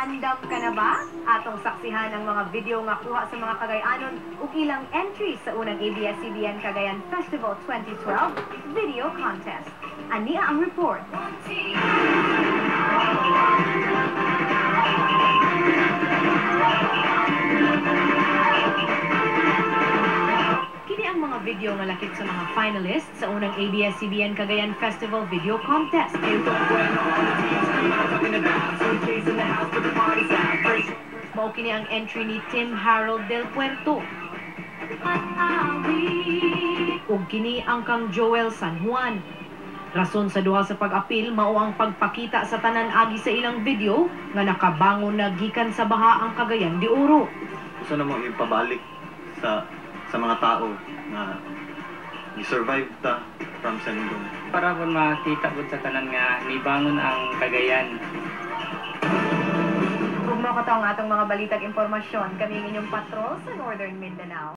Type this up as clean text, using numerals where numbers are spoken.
Andam ka na ba? Atong saksihan ang mga video nga kuha sa mga Cagayanon ug ilang entry sa unang ABS-CBN Cagayan Festival 2012 video contest. Ania ang report. Kini ang mga video nga lakip sa mga finalists sa unang ABS-CBN Cagayan Festival video contest. Mao kini ang entry ni Tim Harold del Puerto. Ug kini ang kang Joel San Juan. Rason sa duha sa pag-apil mao ang pagpakita sa tanan agi sa ilang video nga nakabangon na gikan sa baha ang Cagayan de Oro. Gusto na mo ipabalik sa mga tao na i-survive ta from Sendong. Para po makita po sa tanan nga nibangon ang Cagayan. Kung mo ko ang atong mga balitag impormasyon, kami ang inyong patrol sa Northern Mindanao.